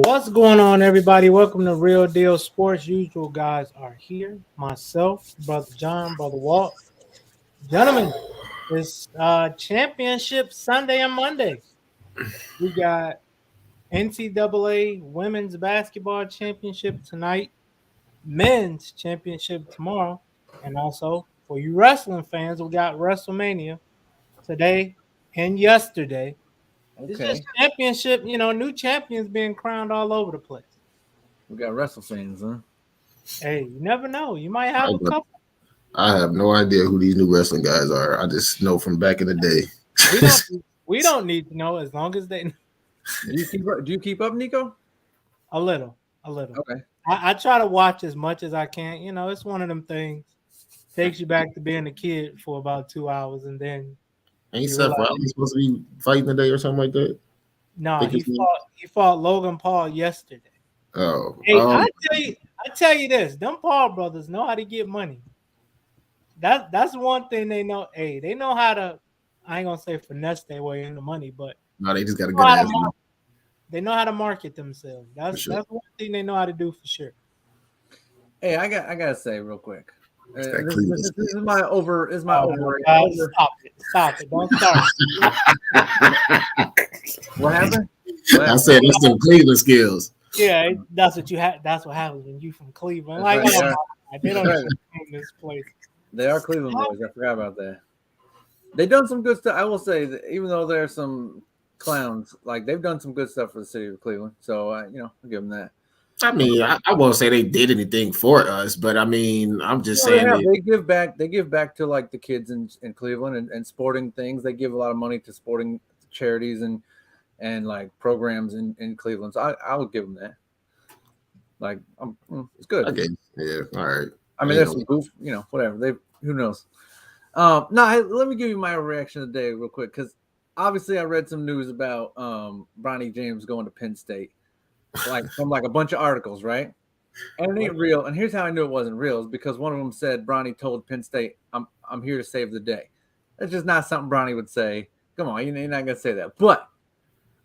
What's going on, everybody? Welcome to Real Deal Sports. Usual guys are here. Myself, Brother John, Brother Walt. Gentlemen, it's championship Sunday and Monday. We got NCAA Women's Basketball Championship tonight, Men's Championship tomorrow, and also for you wrestling fans, we got WrestleMania today and yesterday. It's just championship, new champions being crowned all over the place. We got wrestle fans, huh? Hey, you never know. You might have a couple. I have no idea who these new wrestling guys are. I just know from back in the day. We don't need to know as long as they know. Do you keep up, Nico? A little. Okay. I try to watch as much as I can. It's one of them things. Takes you back to being a kid for about 2 hours, and then ain't Seth Rollins supposed to be fighting today or something like that? No, he fought Logan Paul yesterday. Oh, hey, I tell you this: them Paul brothers know how to get money. That's one thing they know. Hey, they know how to. I ain't gonna say finesse their way into money, but no, they just got a good ass. They know how to market themselves. That's one thing they know how to do for sure. Hey, I gotta say real quick. This is my over. Stop it! Don't start. What happened? I said that's the Cleveland skills. Yeah, that's what you have. That's what happens when you from Cleveland. Like they don't in this place. They are Cleveland boys. I forgot about that. They done some good stuff. I will say that even though there are some clowns, like they've done some good stuff for the city of Cleveland. So I'll give them that. I mean, I won't say they did anything for us, but I mean, I'm just saying they give back. They give back to like the kids in Cleveland and sporting things. They give a lot of money to sporting charities and like programs in Cleveland. So I would give them that. Like, it's good. Okay, yeah, all right. I mean, there's some goof, whatever. Who knows? Let me give you my reaction today real quick because obviously I read some news about Bronny James going to Penn State. Like from like a bunch of articles, right? And it ain't real. And here's how I knew it wasn't real: is because one of them said Bronny told Penn State, "I'm here to save the day." That's just not something Bronny would say. Come on, you're not gonna say that. But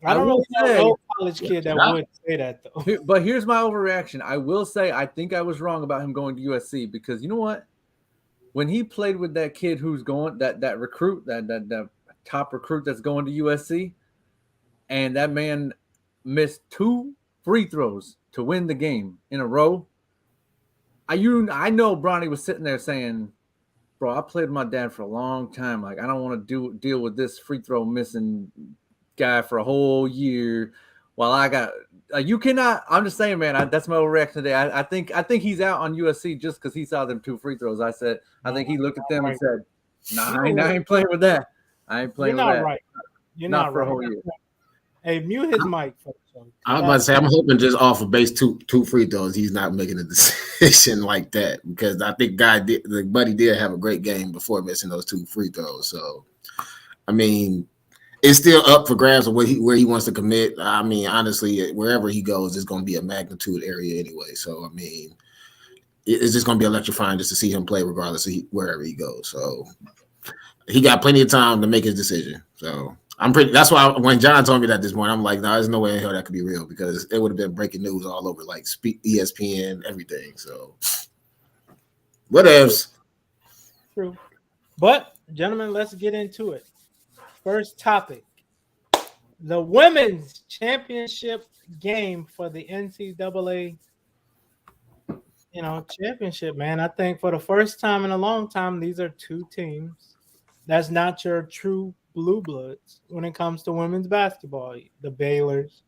I don't really know a college kid that would say that though. But here's my overreaction. I will say I think I was wrong about him going to USC because you know what? When he played with that kid who's going that recruit, that top recruit that's going to USC, and that man missed 2 free throws to win the game in a row. I know Bronny was sitting there saying, "Bro, I played with my dad for a long time. Like, I don't want to deal with this free throw missing guy for a whole year while I got you cannot." I'm just saying, man. That's my overreaction today. I think he's out on USC just because he saw them 2 free throws. I think he looked at them and said, "Nah, I ain't playing with that. I ain't playing with that." You're not right. You're not for right. a whole year. Hey, mute his mic. I was about to say, I'm hoping just off of base two free throws, he's not making a decision like that because I think Buddy did have a great game before missing those 2 free throws. So, I mean, it's still up for grabs of where he wants to commit. I mean, honestly, wherever he goes, it's going to be a magnitude area anyway. So, I mean, it's just going to be electrifying just to see him play regardless of wherever he goes. So, he got plenty of time to make his decision. So. That's why when John told me that this morning, I'm like, no, there's no way in hell that could be real because it would have been breaking news all over, like ESPN, everything. So, what else? True. But, gentlemen, let's get into it. First topic: the women's championship game for the NCAA, championship. Man, I think for the first time in a long time, these are 2 teams. That's not your true blue bloods when it comes to women's basketball. The Baylors,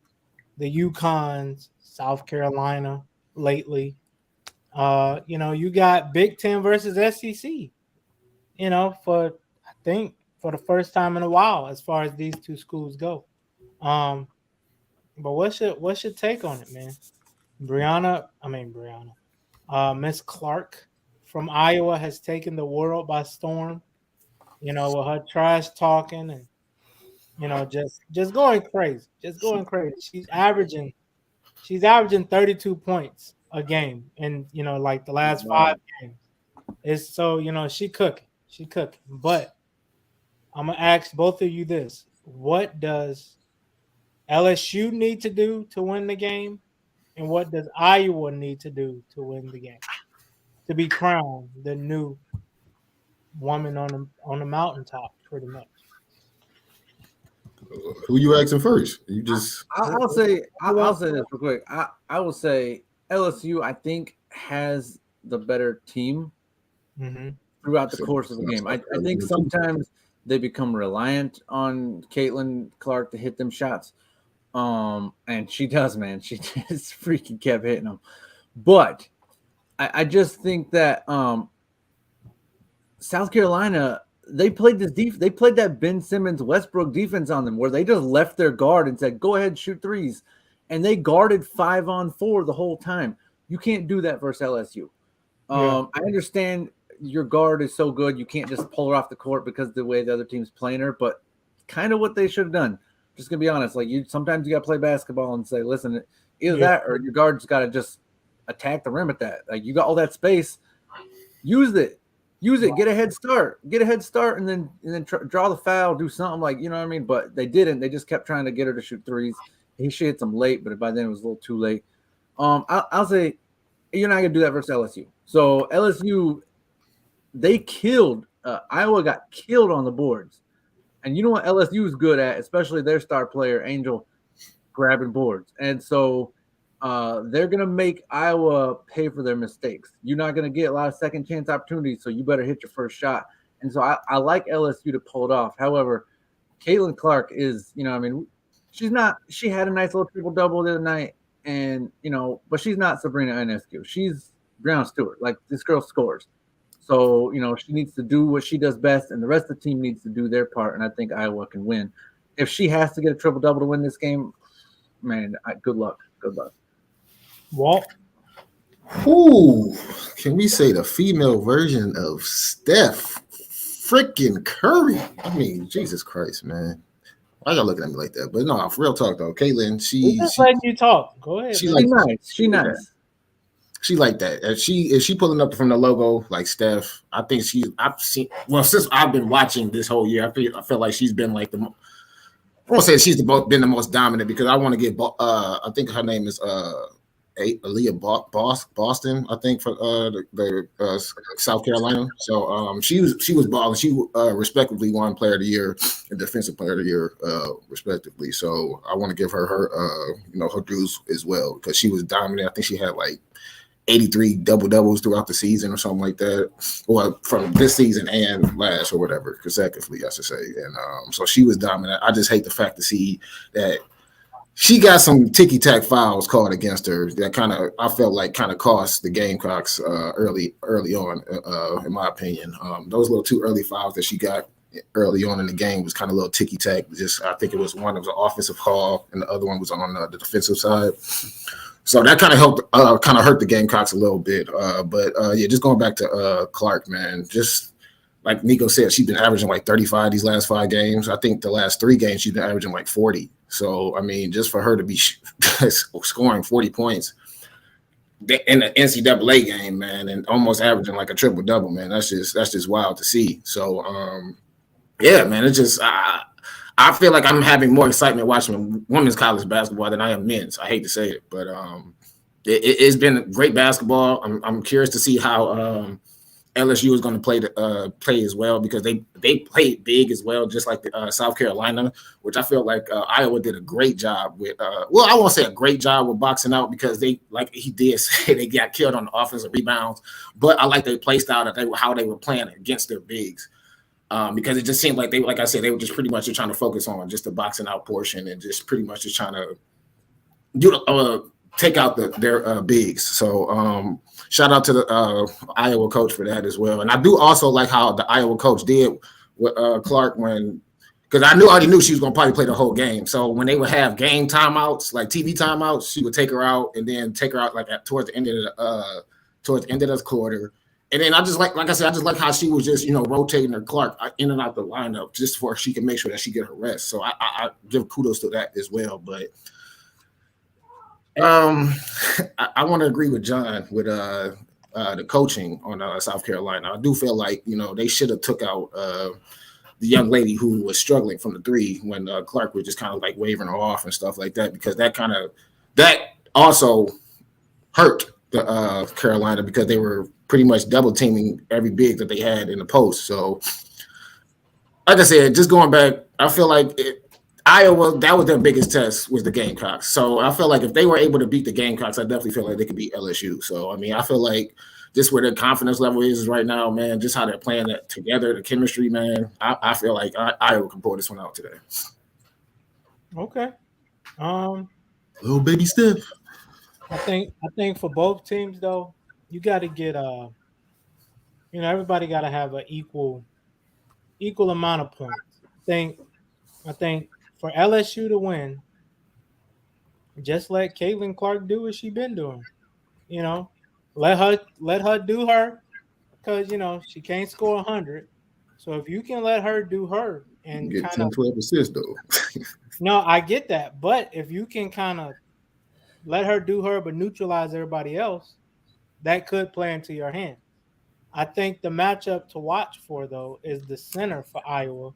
the UConns, South Carolina lately. You got Big Ten versus SEC. For the first time in a while, as far as these 2 schools go. But what's your take on it, man? Brianna, Miss Clark from Iowa has taken the world by storm. With her trash talking and just going crazy, just going crazy. She's averaging 32 points a game in like the last five Wow. games. It's so she cooking. But I'm gonna ask both of you this: what does LSU need to do to win the game, and what does Iowa need to do to win the game to be crowned the new woman on the mountaintop, pretty much? Who you asking first? You just I'll say this real quick. I will say LSU I think has the better team Mm-hmm. throughout the course of the game. I think sometimes they become reliant on Caitlin Clark to hit them shots. And she does, man. She just freaking kept hitting them. But I just think that South Carolina, they played they played that Ben Simmons Westbrook defense on them where they just left their guard and said, go ahead and shoot threes. And they guarded 5-on-4 the whole time. You can't do that versus LSU. I understand your guard is so good you can't just pull her off the court because of the way the other team's playing her, but kind of what they should have done. Just gonna be honest, like sometimes you gotta play basketball and say, listen, either that or your guard's gotta just attack the rim at that. Like you got all that space, use it, get a head start, and then draw the foul, do something like you know what I mean. But they didn't. They just kept trying to get her to shoot threes. He hit some late, but by then it was a little too late. I'll say you're not gonna do that versus LSU. So LSU, they killed Iowa, got killed on the boards. And you know what LSU is good at, especially their star player, Angel, grabbing boards. And so they're going to make Iowa pay for their mistakes. You're not going to get a lot of second chance opportunities, so you better hit your first shot. And so I like LSU to pull it off. However, Caitlin Clark is, she had a nice little triple-double the other night, and, but she's not Sabrina Ionescu. She's Brown Stewart. Like, this girl scores. So, she needs to do what she does best, and the rest of the team needs to do their part, and I think Iowa can win. If she has to get a triple-double to win this game, man, good luck. Good luck. Walt? Ooh, can we say the female version of Steph freaking Curry? I mean, Jesus Christ, man. Why y'all looking at me like that? But no, for real talk, though. Caitlin, We're just letting you talk. Go ahead. She nice. She like that. If she pulling up from the logo like Steph, I think since I've been watching this whole year, I feel like she's been like I won't say she's been the most dominant because I want to get I think her name is Aaliyah Boston, I think for the South Carolina. So she was balling. She respectively won Player of the Year and Defensive Player of the Year respectively. So I want to give her her dues as well because she was dominant. I think she had like 83 double-doubles throughout the season or something like that, or from this season and last or whatever, consecutively, I should say. And so she was dominant. I just hate the fact to see that she got some ticky-tack fouls called against her that I felt like cost the Gamecocks early on, in my opinion. Those little too early fouls that she got early on in the game was kind of a little ticky-tack. I think it was one that was an offensive call and the other one was on the defensive side. So that kind of helped, hurt the Gamecocks a little bit. But just going back to Clark, man, just like Nico said, she's been averaging like 35 these last 5 games. I think the last 3 games she's been averaging like 40. So, I mean, just for her to be scoring 40 points in the NCAA game, man, and almost averaging like a triple-double, man, that's just wild to see. So, yeah, man, it's just I feel like I'm having more excitement watching women's college basketball than I am men's. I hate to say it, but it's been great basketball. I'm curious to see how LSU is going to play as well because they played big as well, just like South Carolina, which I feel like Iowa did a great job with. I won't say a great job with boxing out because they, like he did say, they got killed on the offensive rebounds. But I like their play style how they were playing against their bigs. Because it just seemed like they were just pretty much just trying to focus on just the boxing out portion and just pretty much just trying to take out their bigs. So shout out to the Iowa coach for that as well. And I do also like how the Iowa coach did with Clark when because I already knew she was gonna probably play the whole game. So when they would have game timeouts, like TV timeouts, she would take her out and then take her out like towards the end of the quarter. And then I just like I said, I just like how she was just rotating her Clark in and out the lineup just for she can make sure that she get her rest. So I give kudos to that as well. But I want to agree with John with the coaching on South Carolina. I do feel like they should have took out the young lady who was struggling from the three when Clark was just kind of like waving her off and stuff like that, because that also hurt the Carolina, because they were pretty much double teaming every big that they had in the post. So like I said, just going back, I feel like Iowa, that was their biggest test, was the Gamecocks. So I feel like if they were able to beat the Gamecocks, I definitely feel like they could beat LSU. So, I mean, I feel like just where their confidence level is right now, man, just how they're playing that together, the chemistry, man, I feel like Iowa can pull this one out today. Okay. Little baby Steph. I think for both teams, though, you got to get everybody got to have an equal amount of points. I think for LSU to win, just let Caitlin Clark do what she been doing. Let her do her, because she can't score 100. So if you can let her do her and get 10, 12 assists though. No, I get that, but if you can kind of let her do her but neutralize everybody else, that could play into your hand. I think the matchup to watch for, though, is the center for Iowa.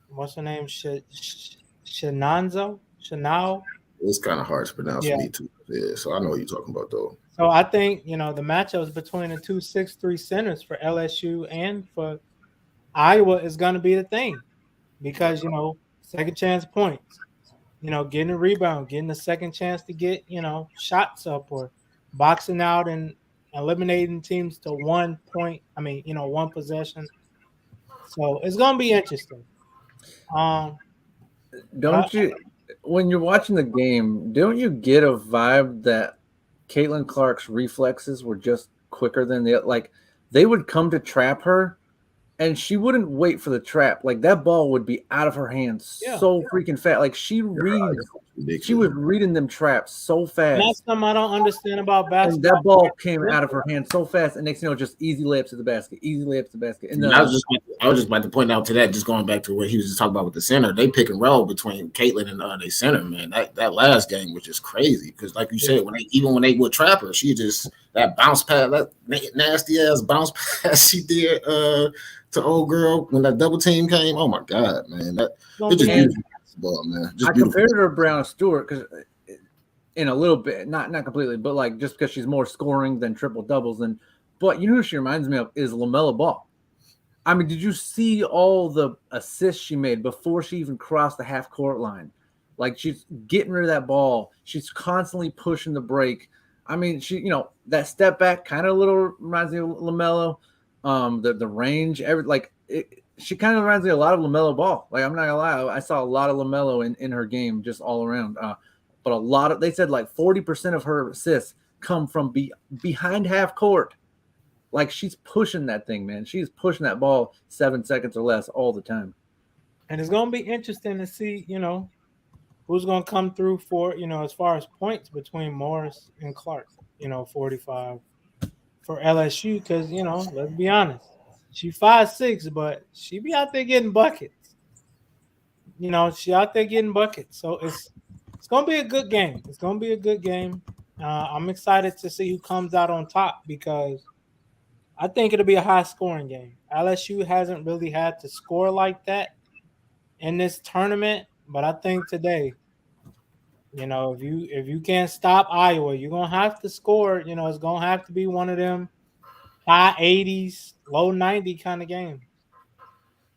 What's her name? Shenanzo? It's kind of hard to pronounce for me too. Yeah, so I know what you're talking about though. So I think the matchups between the 2 6'3" centers for LSU and for Iowa is going to be the thing, because second chance points, getting a rebound, getting a second chance to get shots up, or boxing out and eliminating teams to 1 point. I mean, 1 possession. So it's going to be interesting. When you're watching the game, don't you get a vibe that Caitlin Clark's reflexes were just quicker than they would come to trap her, and she wouldn't wait for the trap. Like, that ball would be out of her hands so freaking fast. Like, she was reading them traps so fast. And that's something I don't understand about basketball. And that ball came out of her hand so fast, and next thing you know, just easy layups to the basket, And I was just about to point out to that, just going back to what he was just talking about with the center. They pick and roll between Caitlin and their center, man. That last game was just crazy, because, like you said, when they would trap her, she just that bounce pass, that nasty ass bounce pass she did to old girl when that double team came. Oh my god, man! It just beautiful basketball, man. Just I compared her to Brown Stewart because, in a little bit, not completely, but like just because she's more scoring than triple doubles. But who she reminds me of is LaMelo Ball. I mean, did you see all the assists she made before she even crossed the half court line? Like, she's getting rid of that ball. She's constantly pushing the break. I mean, she, that step back kind of a little reminds me of LaMelo. The range, she kind of reminds me a lot of LaMelo Ball. Like, I'm not gonna lie, I saw a lot of LaMelo in her game, just all around. But they said like 40% of her assists come from behind half court. Like, she's pushing that thing, man. She's pushing that ball 7 seconds or less all the time. And it's gonna be interesting to see, who's gonna come through for, as far as points between Morris and Clark. 45 for LSU, because let's be honest, she 5'6", but she be out there getting buckets. She out there getting buckets. So it's gonna be a good game. It's gonna be a good game. I'm excited to see who comes out on top, because I think it'll be a high scoring game. LSU hasn't really had to score like that in this tournament, but I think today, if you can't stop Iowa, you're gonna have to score. It's gonna have to be one of them high 80s, low 90 kind of games.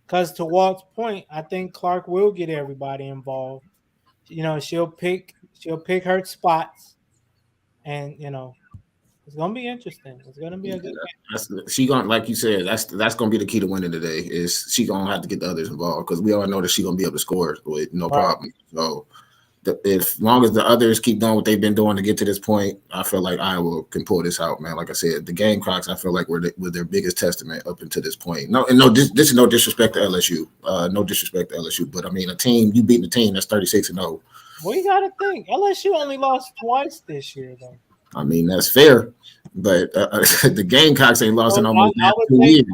Because to Walt's point, I think Clark will get everybody involved. She'll pick her spots, and it's gonna be interesting. It's gonna be a good game. She gonna, like you said, that's gonna be the key to winning today. Is she gonna have to get the others involved, because we all know that she's gonna be able to score with no problem. So If long as the others keep doing what they've been doing to get to this point, I feel like Iowa can pull this out, man. Like I said, the Gamecocks, I feel like were their biggest testament up until this point. This is no disrespect to LSU, no disrespect to LSU, but I mean, you beating a team that's 36-0. Well, you got to think LSU only lost twice this year, though. I mean, that's fair, but the Gamecocks ain't lost in almost I would 2 say, years.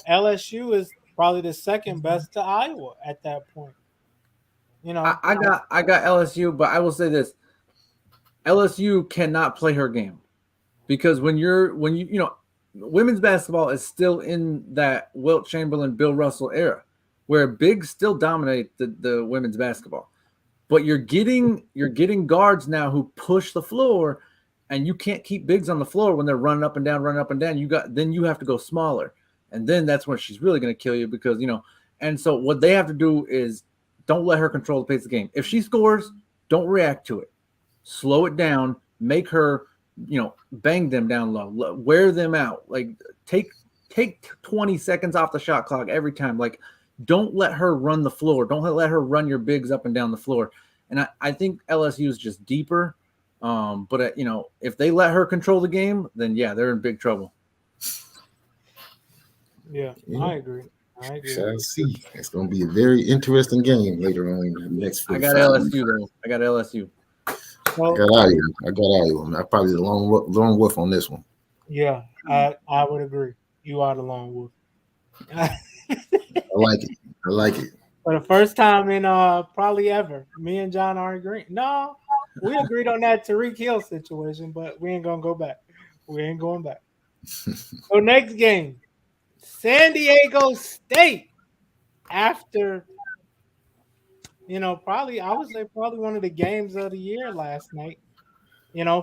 LSU is probably the second best to Iowa at that point. I got LSU, but I will say this: LSU cannot play her game because when you women's basketball is still in that Wilt Chamberlain, Bill Russell era, where bigs still dominate the women's basketball, but you're getting guards now who push the floor, and you can't keep bigs on the floor when they're running up and down. Then you have to go smaller, and then that's when she's really going to kill you because And so what they have to do is don't let her control the pace of the game. If she scores, don't react to it. Slow it down. Make her, bang them down low. Wear them out. Like take 20 seconds off the shot clock every time. Like don't let her run the floor. Don't let her run your bigs up and down the floor. And I think LSU is just deeper. But if they let her control the game, then yeah, they're in big trouble. Yeah. I agree. Shall see. It's going to be a very interesting game later on in the next. I got LSU though. I got LSU. I got Iowa. I'm probably the lone wolf on this one. Yeah, I would agree. You are the lone wolf. I like it. For the first time in probably ever, me and John are agreeing. No, we agreed on that Tariq Hill situation, but we ain't gonna go back. We ain't going back. So next game, San Diego State. After probably one of the games of the year last night.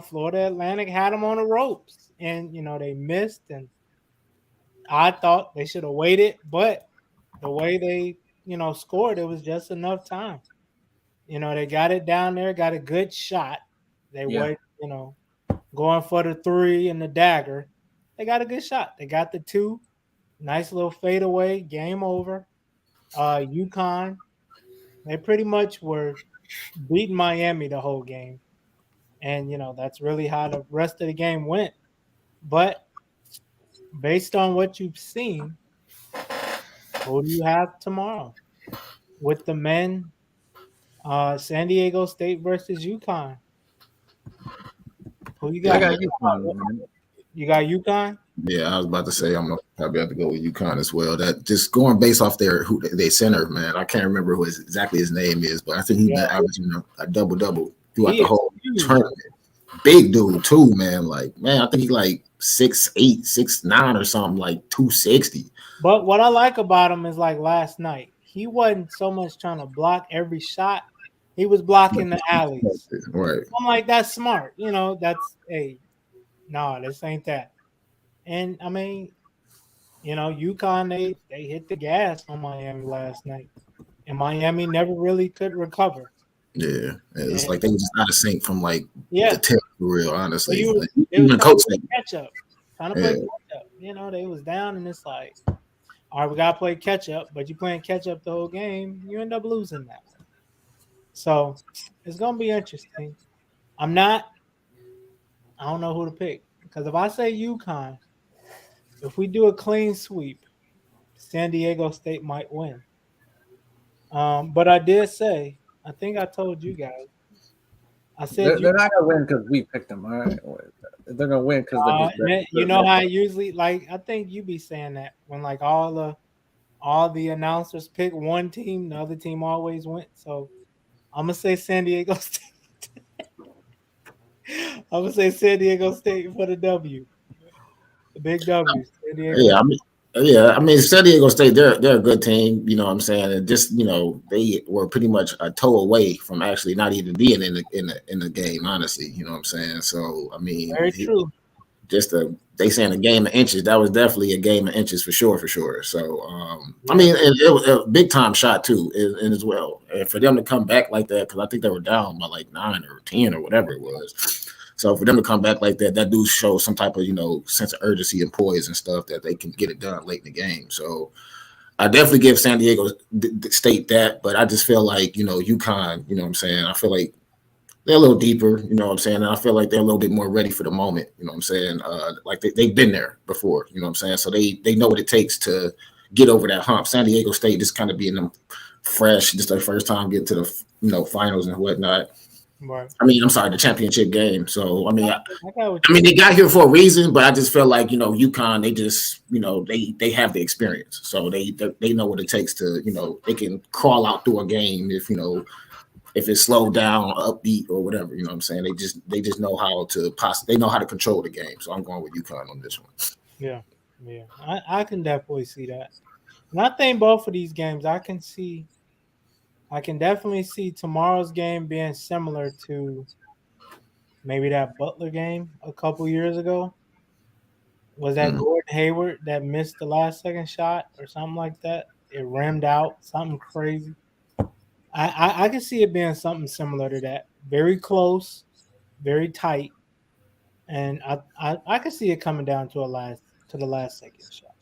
Florida Atlantic had them on the ropes, and they missed, and I thought they should have waited, but the way they scored, it was just enough time. They got it down there, got a good shot. They were going for the three and the dagger. They got a good shot. They got the two. Nice little fadeaway. Game over. UConn, they pretty much were beating Miami the whole game. And, that's really how the rest of the game went. But based on what you've seen, who do you have tomorrow? With the men, San Diego State versus UConn. Who you got? I got UConn. You got UConn? Yeah, I was about to say I'm gonna probably have to go with UConn as well. That just going based off their center, man. I can't remember who exactly his name is, but I think he's been averaging a double throughout the whole tournament. Big dude too, man. Like, man, I think he's like 6'8", 6'9" or something, like 260. But what I like about him is like last night, he wasn't so much trying to block every shot. He was blocking the alleys. Right. I'm like, that's smart. That's this ain't that. And I mean, UConn, they hit the gas on Miami last night. And Miami never really could recover. Yeah. It's like they were just out of sync from the tip for real, honestly. So even coach catch up. Trying to play catch up. They was down and it's like, all right, we gotta play catch up, but you playing catch up the whole game, you end up losing that. So it's gonna be interesting. I don't know who to pick. Because if I say UConn, if we do a clean sweep, San Diego State might win. But I did say, I think I told you guys, I said they're not gonna win because we picked them. All right, they're gonna win because how I usually I think you be saying that when all the announcers pick one team, the other team always wins. So I'm gonna say San Diego State. I'm gonna say San Diego State for the W. The big W. San Diego. I mean, San Diego State, they're a good team, you know what I'm saying? And just, they were pretty much a toe away from actually not even being in the game, honestly, you know what I'm saying? So, I mean, very true. They saying a game of inches, that was definitely a game of inches for sure. So, I mean, it was a big time shot too, and as well. And for them to come back like that, because I think they were down by like 9 or 10 or whatever it was. So for them to come back like that, that do show some type of, sense of urgency and poise and stuff that they can get it done late in the game. So I definitely give San Diego State that, but I just feel like, UConn, you know what I'm saying? I feel like they're a little deeper, you know what I'm saying? And I feel like they're a little bit more ready for the moment, you know what I'm saying? Like they've been there before, you know what I'm saying? So they know what it takes to get over that hump. San Diego State just kind of being them fresh, just their first time getting to the finals and whatnot. Right. I mean, I'm sorry, the championship game. So I mean, I mean, they got here for a reason, but I just feel like UConn, they just they have the experience, so they know what it takes to they can crawl out through a game if it's slowed down, upbeat, or whatever. You know what I'm saying? They just know how to they know how to control the game. So I'm going with UConn on this one. Yeah. I can definitely see that, and I think both of these games I can definitely see tomorrow's game being similar to maybe that Butler game a couple years ago. Was that Gordon Hayward that missed the last second shot or something like that? It rimmed out, something crazy. I can see it being something similar to that. Very close, very tight, and I can see it coming down to the last second shot.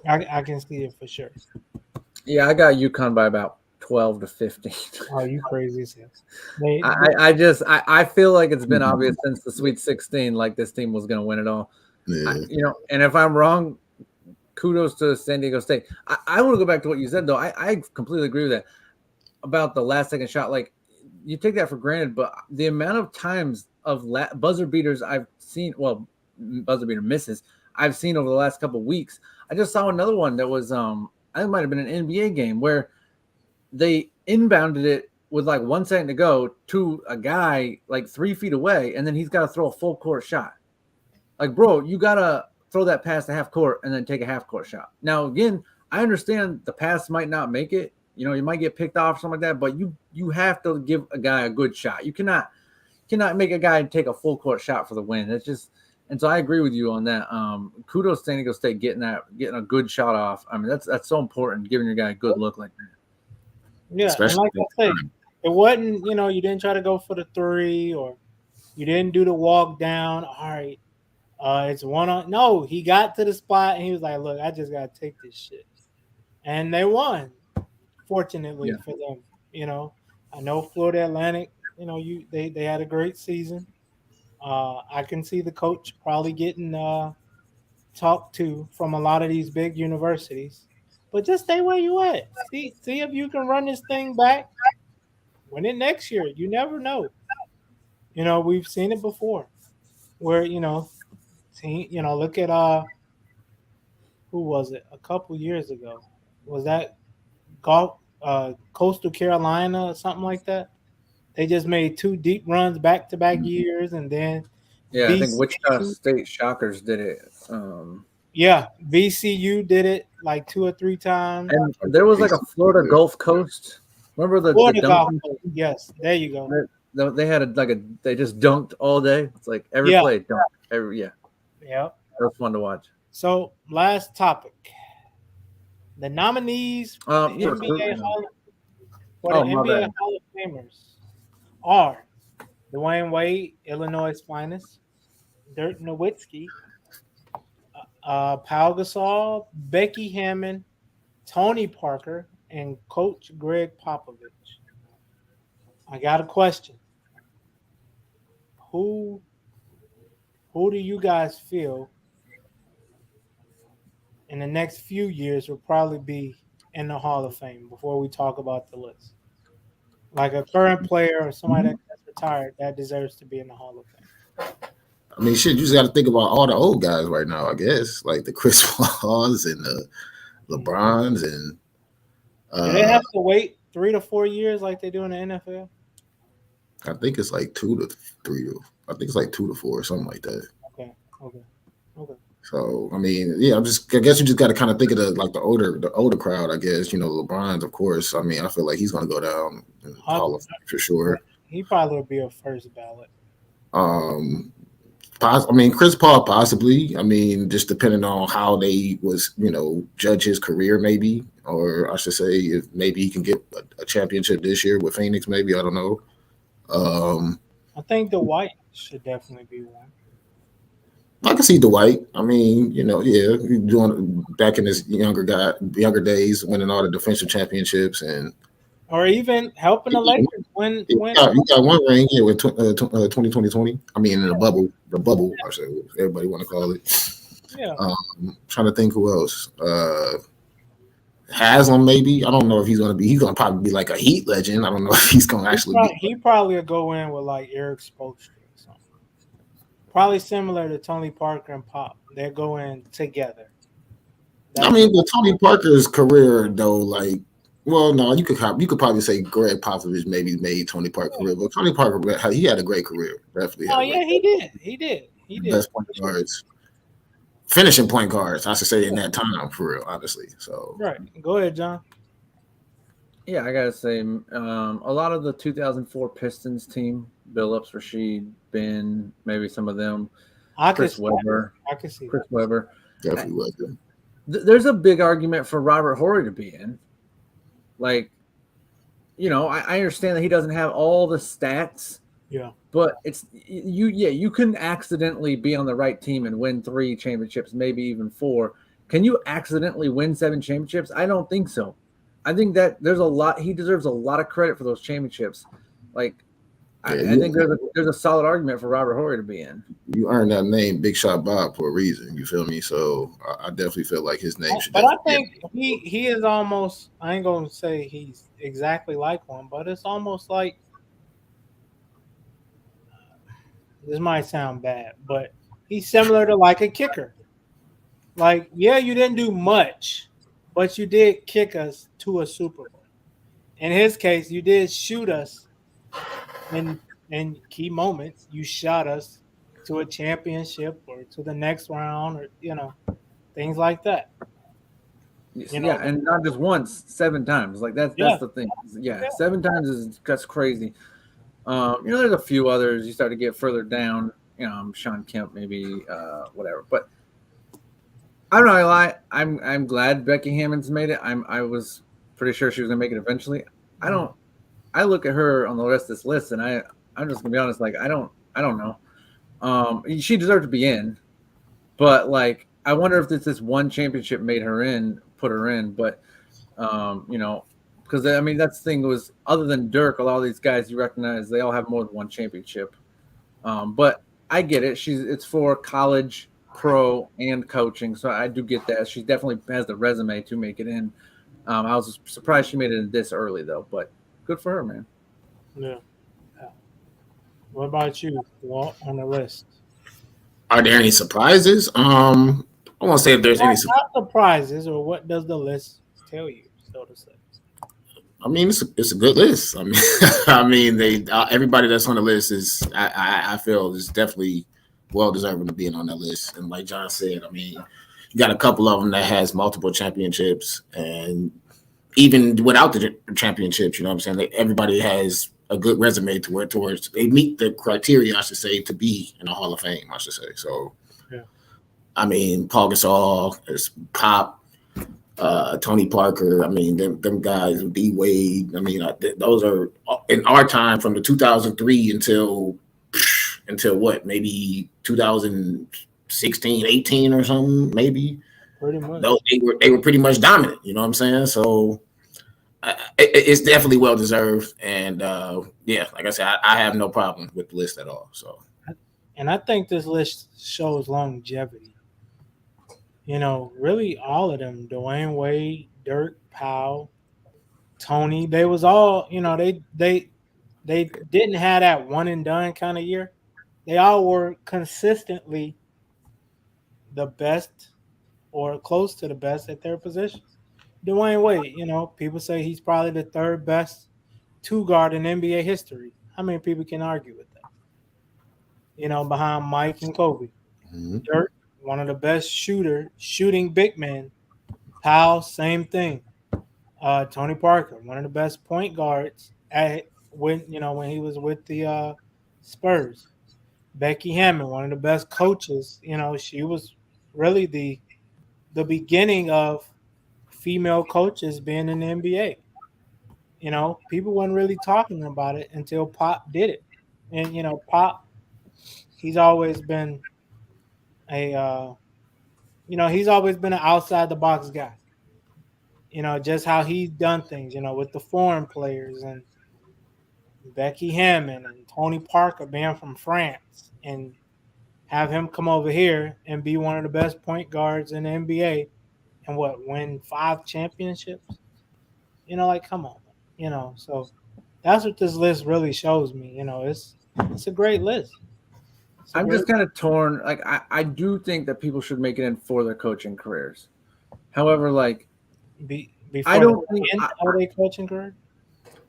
I can see it for sure. Yeah, I got UConn by about 12 to 15. Oh, you crazy as hell. I feel like it's been obvious since the Sweet 16, like this team was going to win it all. Yeah. And if I'm wrong, kudos to San Diego State. I want to go back to what you said, though. I completely agree with that about the last second shot. Like, you take that for granted, but the amount of times of buzzer beaters I've seen, buzzer beater misses I've seen over the last couple of weeks. I just saw another one that was, I think it might have been an NBA game where they inbounded it with like 1 second to go to a guy like 3 feet away, and then he's got to throw a full court shot. Like, bro, you got to throw that pass to half court and then take a half court shot. Now, again, I understand the pass might not make it. You might get picked off or something like that, but you have to give a guy a good shot. You cannot make a guy take a full court shot for the win. It's just, and so I agree with you on that. Kudos to San Diego State getting a good shot off. I mean, that's so important, giving your guy a good look like that. Yeah, and like I say, it wasn't, you didn't try to go for the three or you didn't do the walk down. All right, it's one on. No, he got to the spot and he was like, look, I just got to take this shit. And they won, fortunately for them. I know Florida Atlantic, they had a great season. I can see the coach probably getting talked to from a lot of these big universities. But just stay where you at. See if you can run this thing back. Win it next year. You never know. We've seen it before. Where look at who was it? A couple years ago. Was that Coastal Carolina or something like that? They just made 2 deep runs back-to-back years, and then I think Wichita State Shockers did it. VCU did it like 2 or 3 times. And there was like a Florida Gulf Coast. Remember the Gulf Coast? Yes, there you go. They had they just dunked all day. It's like every play dunked. Yeah. That was fun to watch. So last topic. The nominees for the NBA Hall of Famers are Dwayne Wade, Illinois' finest, Dirk Nowitzki, Pau Gasol, Becky Hammond, Tony Parker, and Coach Greg Popovich. I got a question. Who do you guys feel in the next few years will probably be in the Hall of Fame before we talk about the list? Like a current player or somebody that's retired that deserves to be in the Hall of Fame. I mean, shit, you just got to think about all the old guys right now, I guess, like the Chris Pauls and the LeBrons. And do they have to wait 3 to 4 years like they do in the NFL? I think it's like 2 to 3. I think it's like 2 to 4 or something like that. Okay. So I mean, I guess you just got to kind of think of the older crowd. I guess LeBron's, of course. I mean, I feel like he's going to go down in the Hall of Fame for sure. He probably would be a first ballot. I mean, Chris Paul possibly. I mean, just depending on how they judge his career, maybe, or I should say, if maybe he can get a championship this year with Phoenix. Maybe, I don't know. I think Dwight should definitely be one. I can see Dwight. I mean, doing back in his younger days, winning all the defensive championships, and or even helping the Lakers win. You got one ring here with 2020. I mean, in the bubble. I say everybody want to call it. Yeah, Trying to think who else. Haslam, maybe. I don't know if he's gonna be. He's gonna probably be like a Heat legend. I don't know if he's gonna actually be. he probably will go in with like Eric Spoelstra or something. Probably similar to Tony Parker and Pop. They go in together. I mean, with Tony Parker's career though, like, well, no, you could probably say Greg Popovich maybe made Tony Parker career, but Tony Parker he had a great career. Definitely. Oh yeah, he did. Best point guards. Finishing point guards, I should say, in that time, for real, honestly. So right, go ahead, John. Yeah, I gotta say, a lot of the 2004 Pistons team, Billups, Rasheed, Ben, maybe some of them, Chris Webber, Chris Webber, definitely was good. There's a big argument for Robert Horry to be in. Like, you know, I understand that he doesn't have all the stats. Yeah. But it's you can accidentally be on the right team and win 3 championships, maybe even 4. Can you accidentally win 7 championships? I don't think so. I think that he deserves a lot of credit for those championships. Like, I think there's a solid argument for Robert Horry to be in. You earned that name, Big Shot Bob, for a reason. You feel me? So I definitely feel like his name should. But I think he is almost. I ain't gonna say he's exactly like one, but it's almost like. This might sound bad, but he's similar to like a kicker. Like, yeah, you didn't do much, but you did kick us to a Super Bowl. In his case, you did shoot us in key moments. You shot us to a championship or to the next round, or things like that. Yeah, and not just once, 7 times. Like that's the thing. Yeah, 7 times that's crazy. There's a few others. You start to get further down. Sean Kemp, maybe, whatever. But I'm not gonna lie. I'm glad Becky Hammond's made it. I was pretty sure she was gonna make it eventually. I look at her on the rest of this list, and I'm just gonna be honest. Like I don't know. She deserved to be in, but like I wonder if this one championship put her in. But because I mean that's the thing was other than Dirk, a lot of these guys you recognize they all have more than one championship. But I get it. It's for college, pro, and coaching, so I do get that. She definitely has the resume to make it in. I was surprised she made it in this early though, but good for her, man. Yeah. What about you, Walt, on the list? Are there any surprises? I won't say if there's any surprises, or what does the list tell you, so to say? I mean, it's a good list. I mean, everybody that's on the list is I feel is definitely well deserving of being on that list. And like John said, I mean, you got a couple of them that has multiple championships, and even without the championships, you know what I'm saying? Everybody has a good resume towards they meet the criteria, I should say, to be in the Hall of Fame, I should say. So, yeah. I mean, Paul Gasol, there's Pop. Tony Parker, I mean, them guys, D Wade, I mean, those are in our time from the 2003 until what, maybe 2016, 18 or something, maybe. Pretty much. They were pretty much dominant, you know what I'm saying? So it's definitely well deserved, and like I said, I have no problem with the list at all. So, and I think this list shows longevity. Really all of them, Dwayne Wade, Dirk, Powell, Tony, they was all, they didn't have that one and done kind of year. They all were consistently the best or close to the best at their positions. Dwayne Wade, people say he's probably the 3rd best 2-guard in NBA history. How many people can argue with that? Behind Mike and Kobe. Mm-hmm. Dirk, one of the best shooting big men. Powell, same thing. Tony Parker, one of the best point guards when he was with the Spurs. Becky Hammond, one of the best coaches. She was really the beginning of female coaches being in the NBA. People weren't really talking about it until Pop did it. And Pop, he's always been he's always been an outside the box guy. just how he's done things, with the foreign players and Becky Hammond and Tony Parker being from France, and have him come over here and be one of the best point guards in the NBA and win 5 championships? Come on. So that's what this list really shows me. It's a great list. I'm just kind of torn. Like, I do think that people should make it in for their coaching careers. However, like, I don't think are they coaching career?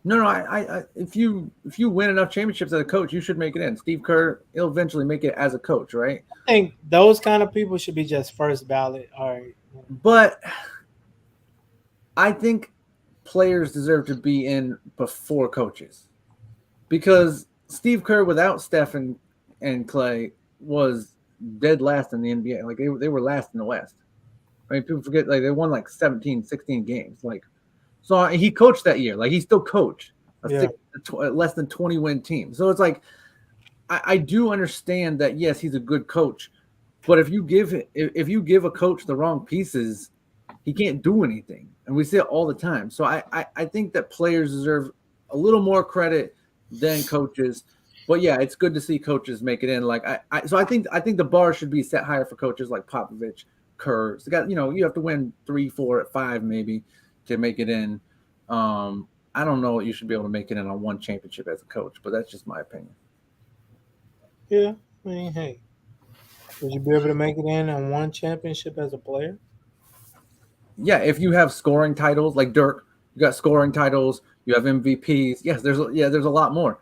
No. I if you win enough championships as a coach, you should make it in. Steve Kerr, he'll eventually make it as a coach, right? I think those kind of people should be just first ballot. All right. But I think players deserve to be in before coaches, because Steve Kerr without Steph and Clay was dead last in the NBA. Like, they were last in the West. I mean, people forget, like, they won like 17, 16 games. Like, so he coached that year. Like, he still coached less than 20 win team. So it's like, I do understand that, yes, he's a good coach, but if you give a coach the wrong pieces, he can't do anything. And we see it all the time. So I think that players deserve a little more credit than coaches. But yeah, it's good to see coaches make it in. Like, so I think the bar should be set higher for coaches like Popovich, Kerr. So you have to win 3, 4, 5 maybe to make it in. I don't know. You should be able to make it in on one championship as a coach, but that's just my opinion. Yeah, I mean, hey, would you be able to make it in on one championship as a player? Yeah, if you have scoring titles like Dirk, you got scoring titles, you have MVPs. Yes, there's a lot more.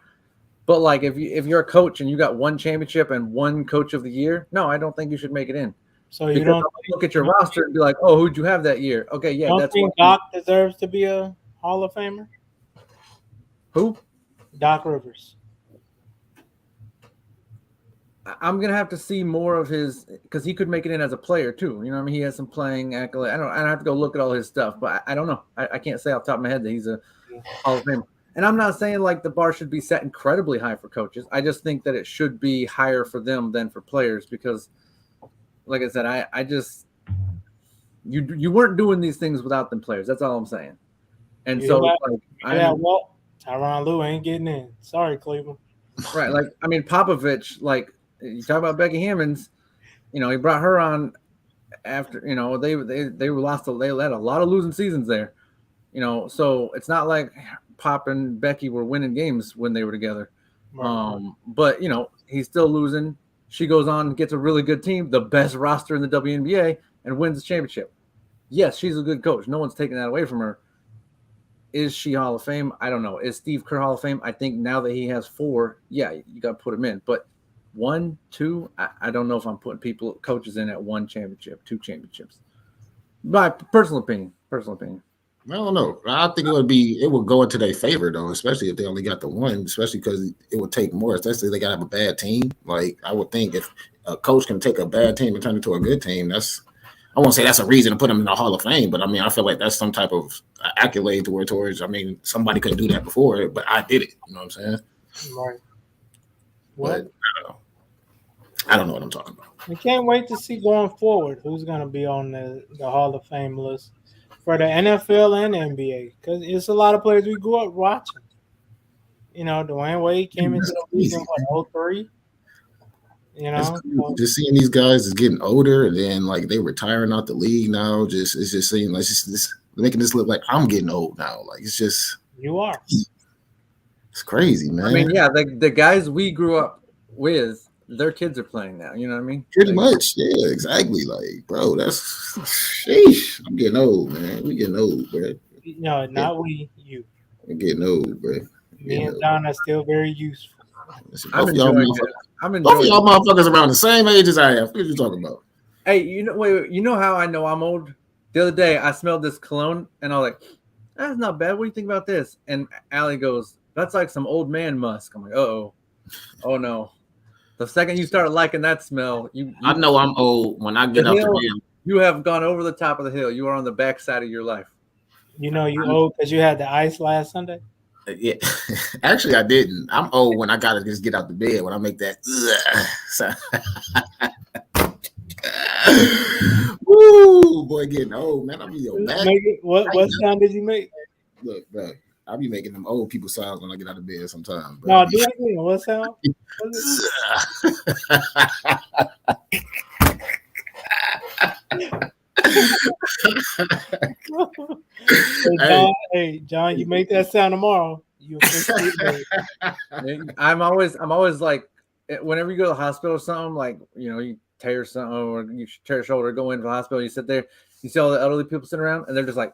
But like, if you're a coach and you got one championship and one coach of the year, no, I don't think you should make it in. So you don't look at your roster and be like, oh, who'd you have that year? Okay, yeah, that's think Doc deserves to be a Hall of Famer. Who? Doc Rivers. I'm gonna have to see more of his, because he could make it in as a player too. You know what I mean? He has some playing accolade. I don't have to go look at all his stuff, but I don't know. I can't say off the top of my head that he's a Hall of Famer. And I'm not saying like the bar should be set incredibly high for coaches. I just think that it should be higher for them than for players, because, like I said, I just you weren't doing these things without them players. That's all I'm saying. And so, well, Tyronn Lue ain't getting in. Sorry, Cleveland. Right, like, I mean, Popovich, like, you talk about Becky Hammonds, he brought her on after, they lost. They had a lot of losing seasons there, so it's not like Pop and Becky were winning games when they were together. Right. But he's still losing. She goes on and gets a really good team, the best roster in the WNBA, and wins the championship. Yes, she's a good coach. No one's taking that away from her. Is she Hall of Fame? I don't know. Is Steve Kerr Hall of Fame? I think now that he has 4, yeah, you got to put him in. But 1, 2, I don't know if I'm putting coaches in at 1 championship, 2 championships. My personal opinion. I don't know. I think it would go into their favor though, especially if they only got the 1, especially because it would take more, especially if they got to have a bad team. Like, I would think if a coach can take a bad team and turn it into a good team, I won't say that's a reason to put him in the Hall of Fame, but I mean, I feel like that's some type of accolade towards. I mean, somebody couldn't do that before, but I did it. You know what I'm saying? Right. But I don't know what I'm talking about. We can't wait to see going forward who's going to be on the Hall of Fame list for the NFL and NBA, because it's a lot of players we grew up watching. Dwayne Wade came into the league in 2003. Just seeing these guys is getting older, and then like they retiring out the league now. It just seems like it's making this look like I'm getting old now. Like, it's just, you are. It's crazy, man. I mean, yeah, the guys we grew up with, their kids are playing now. You know what I mean? Pretty much, yeah, exactly. Like, bro, that's sheesh. I'm getting old, man. We getting old, bro. No, not we. You. We're getting old, bro. Me and Don are still very useful. I'm enjoying both of y'all motherfuckers around the same age as I am. What are you talking about? Hey, you know how I know I'm old? The other day I smelled this cologne and I was like, that's not bad. What do you think about this? And Allie goes, that's like some old man musk. I'm like, oh no. The second you start liking that smell, I know I'm old when I get up the hill. You have gone over the top of the hill. You are on the backside of your life. You old because you had the ice last Sunday? Yeah, actually, I didn't. I'm old when I gotta just get out the bed when I make that. Woo, boy getting old, man. I'll be your back. What sound did you make? Look, bro, I'll be making them old people sounds when I get out of bed sometimes. No, do it again. What sound? Hey, John, you make that sound tomorrow. I'm always like, whenever you go to the hospital or something, like, you tear something or you tear your shoulder, go into the hospital, you sit there, you see all the elderly people sitting around, and they're just like,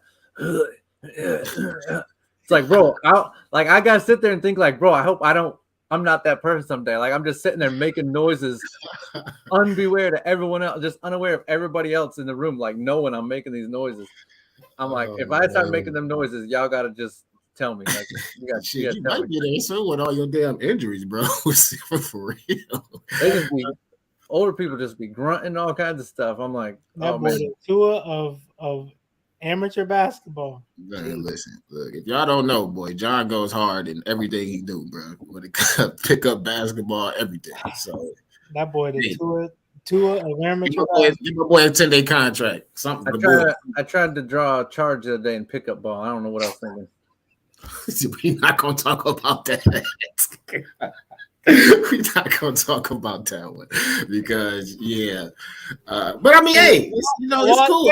it's like, bro, I gotta sit there and think like, bro, I hope I'm not that person someday. Like, I'm just sitting there making noises, unbeware to everyone else, just unaware of everybody else in the room, like knowing I'm making these noises. I'm like, if I start making them noises, y'all gotta just tell me. Like, you might be there soon with all your damn injuries, bro. For real. They just older people just be grunting all kinds of stuff. I'm like, that boy, the tour of amateur basketball. Man, listen, look, if y'all don't know, boy, John goes hard in everything he do, bro. When it comes pick up basketball, everything. So that boy, the tour of amateur. Give my boy a 10-day contract. Something. I tried to draw a charge the other day and pick up ball. I don't know what I was thinking. We're not gonna talk about that. We're not gonna talk about that one because but I mean, hey, it's cool.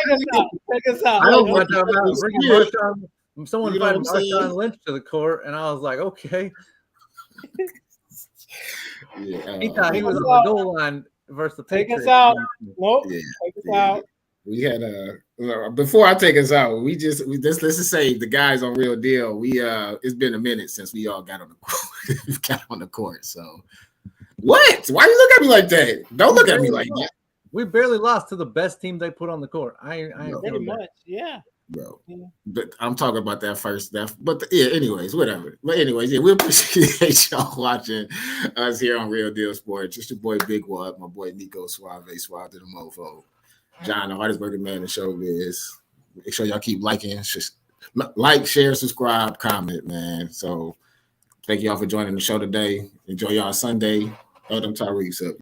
Take us out. I don't want to talk about bringing Marshawn. Someone invited Marshawn Lynch to the court, and I was like, okay. He thought he was on the goal line versus the Patriots. Take us out. Nope. Take us out. We had before I take us out, let's just say the guys on Real Deal. It's been a minute since we all got on the court. Got on the court. So what? Why you look at me like that? Don't look at me like that. We barely lost to the best team they put on the court. I pretty much, yeah. Bro, but I'm talking about that first. Anyways, whatever. But anyways, we appreciate y'all watching us here on Real Deal Sports. Just your boy Big Wad, my boy Nico Suave to the mofo. John, the hardest working man in showbiz. Make sure y'all keep liking. Just like, share, subscribe, comment, man. So thank y'all for joining the show today. Enjoy y'all Sunday. Throw them Tyreeks up.